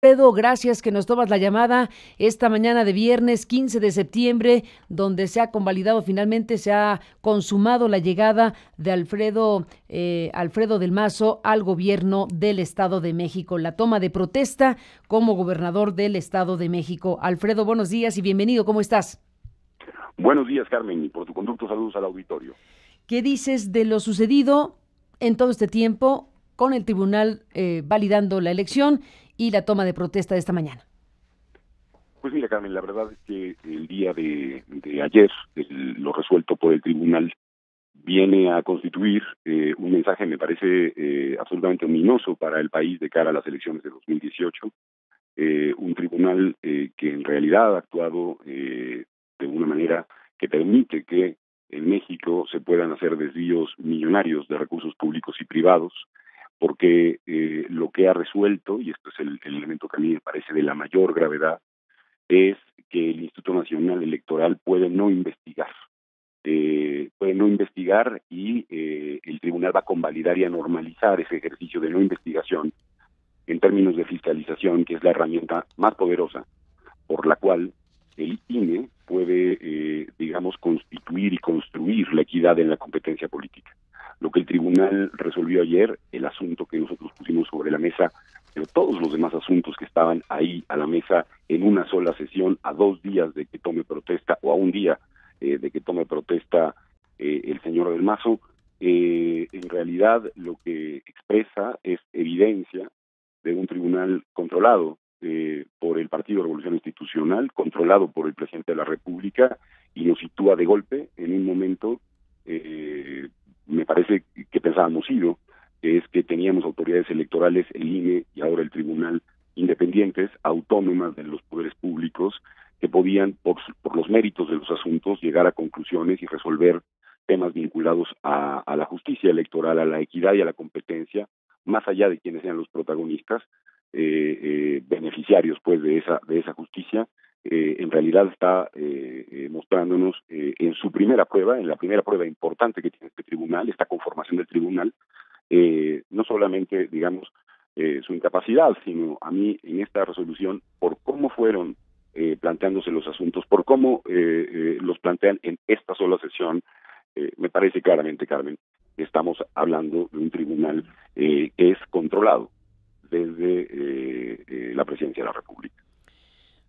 Alfredo, gracias que nos tomas la llamada esta mañana de viernes 15 de septiembre, donde se ha convalidado finalmente, se ha consumado la llegada de Alfredo del Mazo al gobierno del Estado de México, la toma de protesta como gobernador del Estado de México. Alfredo, buenos días y bienvenido, ¿cómo estás? Buenos días, Carmen, y por tu conducto saludos al auditorio. ¿Qué dices de lo sucedido en todo este tiempo con el tribunal validando la elección y la toma de protesta de esta mañana? Pues mira, Carmen, la verdad es que el día de ayer, lo resuelto por el tribunal viene a constituir un mensaje, me parece, absolutamente ominoso para el país de cara a las elecciones de 2018. Un tribunal que en realidad ha actuado de una manera que permite que en México se puedan hacer desvíos millonarios de recursos públicos y privados, porque lo que ha resuelto, y esto es el elemento que a mí me parece de la mayor gravedad, es que el Instituto Nacional Electoral puede no investigar y el tribunal va a convalidar y a normalizar ese ejercicio de no investigación en términos de fiscalización, que es la herramienta más poderosa por la cual el INE puede, digamos, constituir y construir la equidad en la competencia política. Lo que el tribunal resolvió ayer, el asunto que nosotros pusimos sobre la mesa, pero todos los demás asuntos que estaban ahí a la mesa en una sola sesión, a 2 días de que tome protesta, o a un día de que tome protesta el señor del Mazo, en realidad lo que expresa es evidencia de un tribunal controlado por el Partido Revolución Institucional, controlado por el presidente de la República, y nos sitúa de golpe en un momento, me parece que pensábamos ido, que es que teníamos autoridades electorales, el INE y ahora el tribunal, independientes, autónomas de los poderes públicos, que podían, por los méritos de los asuntos, llegar a conclusiones y resolver temas vinculados a la justicia electoral, a la equidad y a la competencia, más allá de quienes sean los protagonistas, beneficiarios pues de esa justicia. En realidad está mostrándonos en su primera prueba, en la primera prueba importante que tiene este tribunal, esta conformación del tribunal, no solamente, digamos, su incapacidad, sino a mí en esta resolución, por cómo fueron planteándose los asuntos, por cómo los plantean en esta sola sesión, me parece claramente, Carmen, que estamos hablando de un tribunal que es controlado desde la presidencia de la República.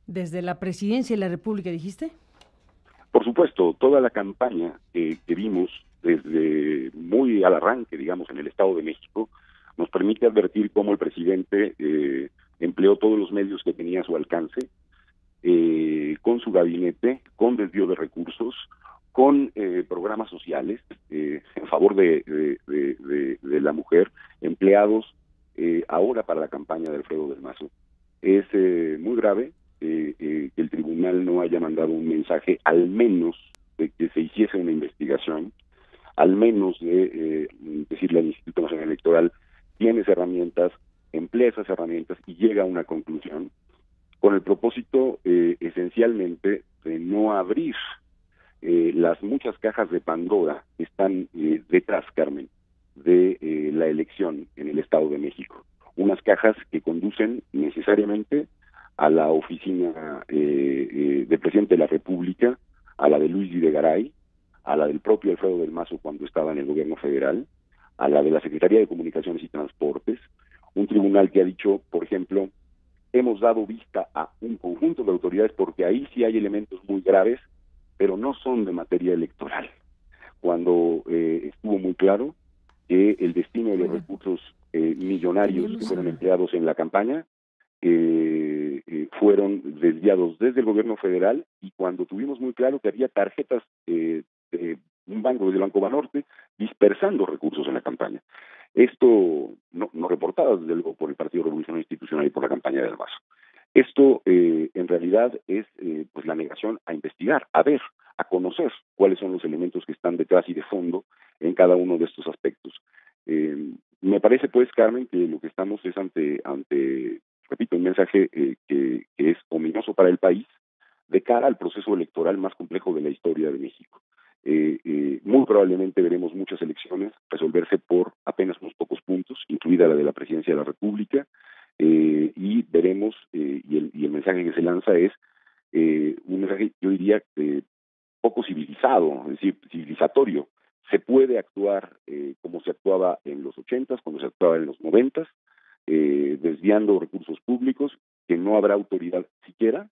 Desde la presidencia de la República, dijiste. Por supuesto, toda la campaña que vimos desde muy al arranque, digamos, en el Estado de México, nos permite advertir cómo el presidente empleó todos los medios que tenía a su alcance, con su gabinete, con desvío de recursos, con programas sociales en favor de la mujer, empleados ahora para la campaña de Alfredo del Mazo. Es muy grave que el tribunal no haya mandado un mensaje, al menos de que se hiciese una investigación, al menos de decirle al Instituto Nacional Electoral, tienes herramientas, emplea esas herramientas y llega a una conclusión, con el propósito esencialmente de no abrir las muchas cajas de Pandora que están detrás, Carmen, de la elección en el Estado de México. Unas cajas que conducen necesariamente a la oficina del presidente de la República, a la de Luis Videgaray, a la del propio Alfredo del Mazo cuando estaba en el gobierno federal, a la de la Secretaría de Comunicaciones y Transportes, un tribunal que ha dicho, por ejemplo, hemos dado vista a un conjunto de autoridades porque ahí sí hay elementos muy graves, pero no son de materia electoral. Cuando estuvo muy claro que el destino de los Oiga, recursos millonarios que teníamos fueron a... empleados en la campaña fueron desviados desde el gobierno federal, y cuando tuvimos muy claro que había tarjetas de un banco, del Banco Banorte, dispersando recursos en la campaña. Esto no reportado desde luego por el Partido Revolucionario Institucional y por la campaña del Mazo. Esto en realidad es pues la negación a investigar, a ver, a conocer cuáles son los elementos que están detrás y de fondo en cada uno de estos aspectos. Me parece pues, Carmen, que lo que estamos es ante repito, un mensaje que es ominoso para el país de cara al proceso electoral más complejo de la historia de México. Muy probablemente veremos muchas elecciones resolverse por apenas unos pocos puntos, incluida la de la presidencia de la República, y veremos, y el mensaje que se lanza es un mensaje, yo diría, poco civilizado, es decir, civilizatorio. Se puede actuar como se actuaba en los 80s, como se actuaba en los 90s, desviando recursos públicos, que no habrá autoridad siquiera,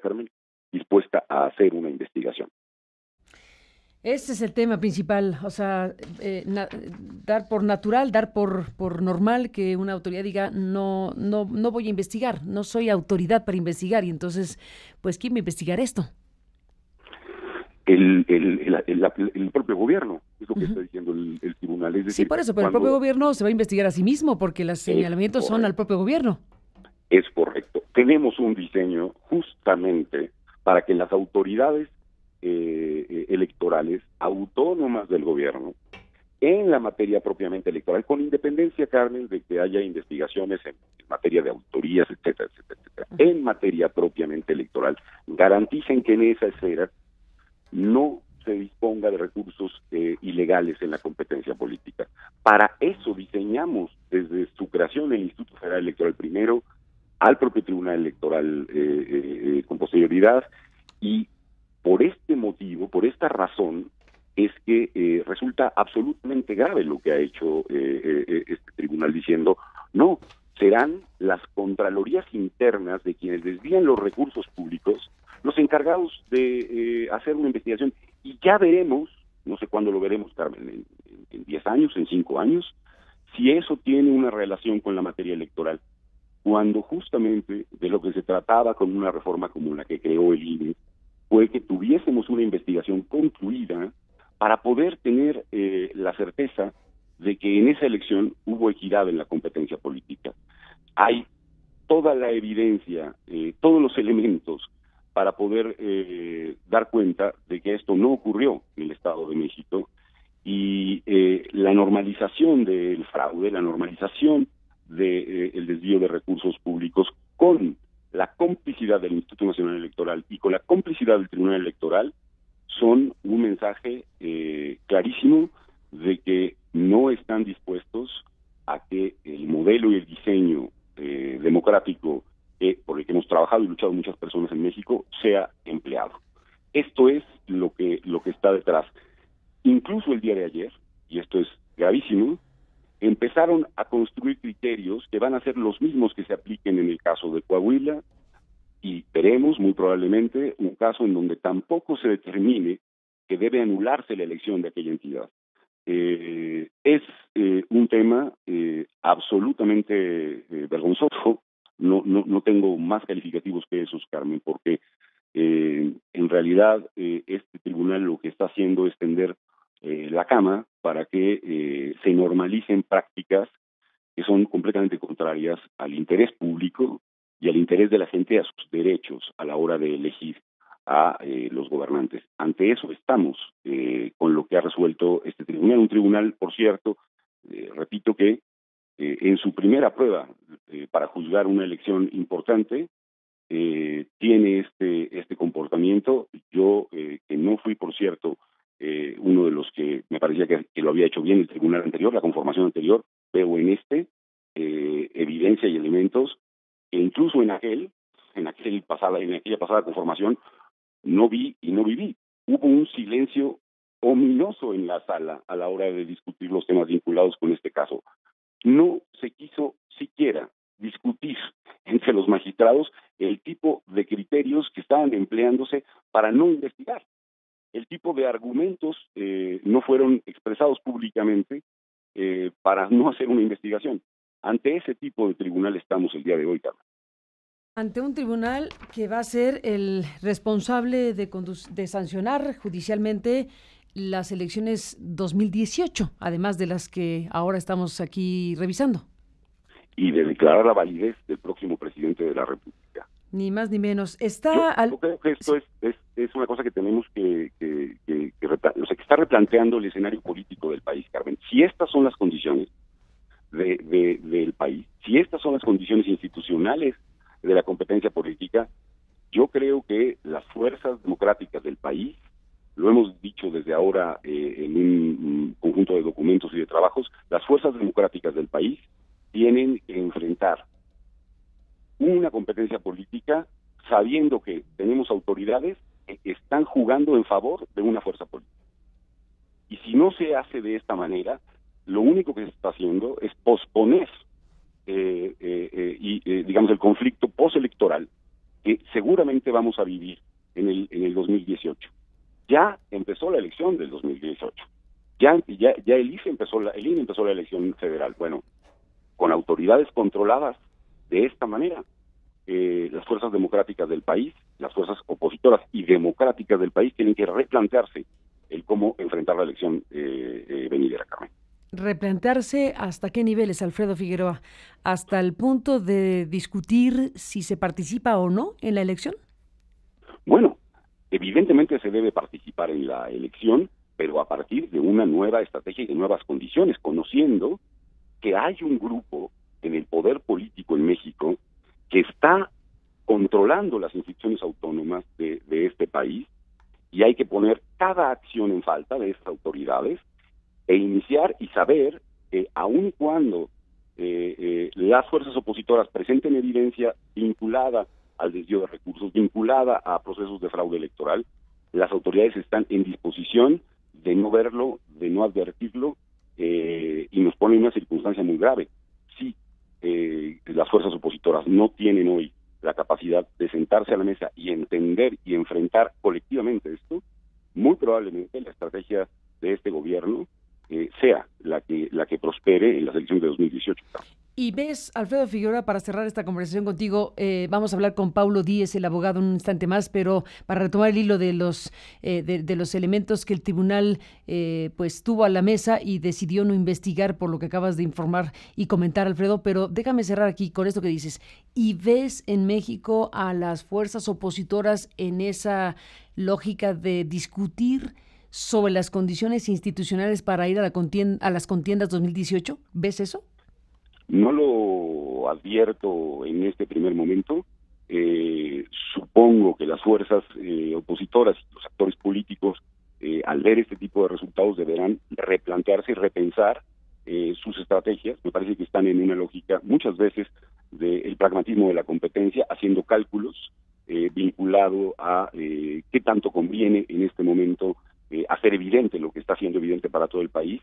Carmen, dispuesta a hacer una investigación. Ese es el tema principal, o sea, dar por natural, dar por normal que una autoridad diga no voy a investigar, no soy autoridad para investigar, y entonces, pues, ¿quién va a investigar esto? El propio gobierno, es lo que está diciendo el tribunal. Es decir, sí, por eso, pero el propio gobierno se va a investigar a sí mismo, porque los señalamientos son al propio gobierno. Es correcto. Tenemos un diseño justamente para que las autoridades electorales autónomas del gobierno, en la materia propiamente electoral, con independencia, Carmen, de que haya investigaciones en materia de autorías, etcétera, etcétera, etcétera, en materia propiamente electoral, garanticen que en esa esfera no se disponga de recursos ilegales en la competencia política. Para eso diseñamos desde su creación el Instituto Federal Electoral primero, al propio Tribunal Electoral con posterioridad, y por este motivo, por esta razón, es que resulta absolutamente grave lo que ha hecho este tribunal, diciendo, no, serán las contralorías internas de quienes desvían los recursos públicos los encargados de hacer una investigación, y ya veremos, no sé cuándo lo veremos, Carmen, en 10 años, en 5 años, si eso tiene una relación con la materia electoral, cuando justamente de lo que se trataba con una reforma como la que creó el INE, fue que tuviésemos una investigación concluida para poder tener la certeza de que en esa elección hubo equidad en la competencia política. Hay toda la evidencia, todos los elementos para poder dar cuenta de que esto no ocurrió en el Estado de México, y la normalización del fraude, la normalización del desvío de recursos públicos, con la complicidad del Instituto Nacional Electoral y con la complicidad del Tribunal Electoral, son un mensaje clarísimo de que no están dispuestos a que el modelo y el diseño democrático por el que hemos trabajado y luchado muchas personas en México sea empleado. Esto es lo que está detrás. Incluso el día de ayer, y esto es gravísimo, empezaron a construir criterios que van a ser los mismos que se apliquen en el caso de Coahuila, y veremos muy probablemente un caso en donde tampoco se determine que debe anularse la elección de aquella entidad. Es un tema absolutamente vergonzoso. No tengo más calificativos que esos, Carmen, porque en realidad este tribunal lo que está haciendo es tender la cama para que se normalicen prácticas que son completamente contrarias al interés público y al interés de la gente, a sus derechos a la hora de elegir a los gobernantes. Ante eso estamos con lo que ha resuelto este tribunal. Un tribunal, por cierto, repito que en su primera prueba para juzgar una elección importante tiene este comportamiento. Yo, que no fui, por cierto, uno de los que me parecía que lo había hecho bien el tribunal anterior, la conformación anterior, veo en evidencia y elementos que incluso en aquella pasada conformación no vi y no viví. Hubo un silencio ominoso en la sala a la hora de discutir los temas vinculados con este caso. No se quiso siquiera discutir entre los magistrados el tipo de criterios que estaban empleándose para no investigar. El tipo de argumentos no fueron expresados públicamente para no hacer una investigación. Ante ese tipo de tribunal estamos el día de hoy, Carlos. Ante un tribunal que va a ser el responsable de sancionar judicialmente las elecciones 2018, además de las que ahora estamos aquí revisando. Y de declarar la validez del próximo presidente de la República. Ni más ni menos. Yo creo que esto es una cosa que tenemos que está replanteando el escenario político del país, Carmen. Si estas son las condiciones del país, si estas son las condiciones institucionales de la competencia política, yo creo que las fuerzas democráticas del país, lo hemos dicho desde ahora en un conjunto de documentos y de trabajos, las fuerzas democráticas del país tienen que enfrentar una competencia política sabiendo que tenemos autoridades que están jugando en favor de una fuerza política. Y si no se hace de esta manera, lo único que se está haciendo es posponer digamos, el conflicto postelectoral que seguramente vamos a vivir en el 2018. Ya empezó la elección del 2018. Ya el INE empezó la elección federal. Bueno, con autoridades controladas de esta manera, las fuerzas democráticas del país, las fuerzas opositoras y democráticas del país tienen que replantearse el cómo enfrentar la elección venidera, Carmen. Replantearse hasta qué niveles, Alfredo Figueroa, hasta el punto de discutir si se participa o no en la elección. Bueno, evidentemente se debe participar en la elección, pero a partir de una nueva estrategia y de nuevas condiciones, conociendo que hay un grupo en el poder político en México que está controlando las instituciones autónomas de este país, y hay que poner cada acción en falta de esas autoridades e iniciar y saber que aun cuando las fuerzas opositoras presenten evidencia vinculada al desvío de recursos, vinculada a procesos de fraude electoral, las autoridades están en disposición de no verlo, de no advertirlo, y nos pone en una circunstancia muy grave. Si las fuerzas opositoras no tienen hoy la capacidad de sentarse a la mesa y entender y enfrentar colectivamente esto, muy probablemente la estrategia de este gobierno sea la que prospere en las elecciones de 2018. Y ves, Alfredo Figueroa, para cerrar esta conversación contigo, vamos a hablar con Paulo Díez, el abogado, en un instante más, pero para retomar el hilo de los elementos que el tribunal pues tuvo a la mesa y decidió no investigar, por lo que acabas de informar y comentar, Alfredo, pero déjame cerrar aquí con esto que dices. ¿Y ves en México a las fuerzas opositoras en esa lógica de discutir sobre las condiciones institucionales para ir a las contiendas 2018? ¿Ves eso? No lo advierto en este primer momento. Supongo que las fuerzas opositoras y los actores políticos, al ver este tipo de resultados, deberán replantearse y repensar sus estrategias. Me parece que están en una lógica, muchas veces, del pragmatismo de la competencia, haciendo cálculos vinculado a qué tanto conviene en este momento hacer evidente lo que está siendo evidente para todo el país,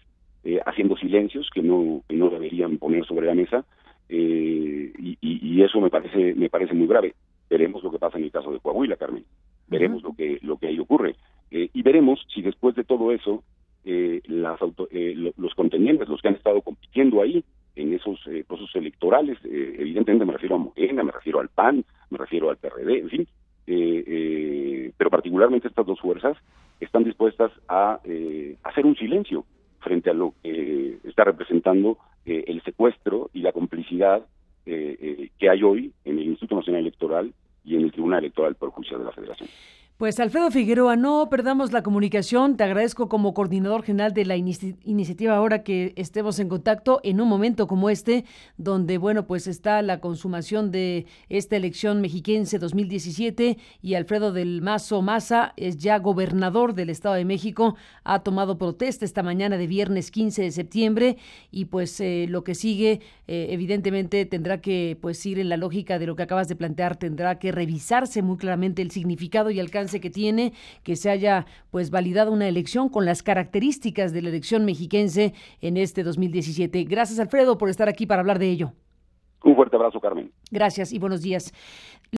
haciendo silencios que no deberían poner sobre la mesa, y eso me parece muy grave. Veremos lo que pasa en el caso de Coahuila, Carmen. Veremos lo que ahí ocurre. Y veremos si después de todo eso los contendientes, los que han estado compitiendo ahí en esos procesos electorales, evidentemente me refiero a Morena, me refiero al PAN, me refiero al PRD, en fin, pero particularmente estas dos fuerzas están dispuestas a hacer un silencio frente a lo que está representando el secuestro y la complicidad que hay hoy en el Instituto Nacional Electoral y en el Tribunal Electoral por Justicia de la Federación. Pues Alfredo Figueroa, no perdamos la comunicación. Te agradezco como coordinador general de la iniciativa ahora que estemos en contacto en un momento como este, donde, bueno, pues está la consumación de esta elección mexiquense 2017 y Alfredo del Mazo Maza es ya gobernador del Estado de México, ha tomado protesta esta mañana de viernes 15 de septiembre y pues lo que sigue evidentemente tendrá que pues ir en la lógica de lo que acabas de plantear, tendrá que revisarse muy claramente el significado y alcance que tiene, que se haya pues validado una elección con las características de la elección mexiquense en este 2017. Gracias, Alfredo, por estar aquí para hablar de ello. Un fuerte abrazo, Carmen. Gracias y buenos días.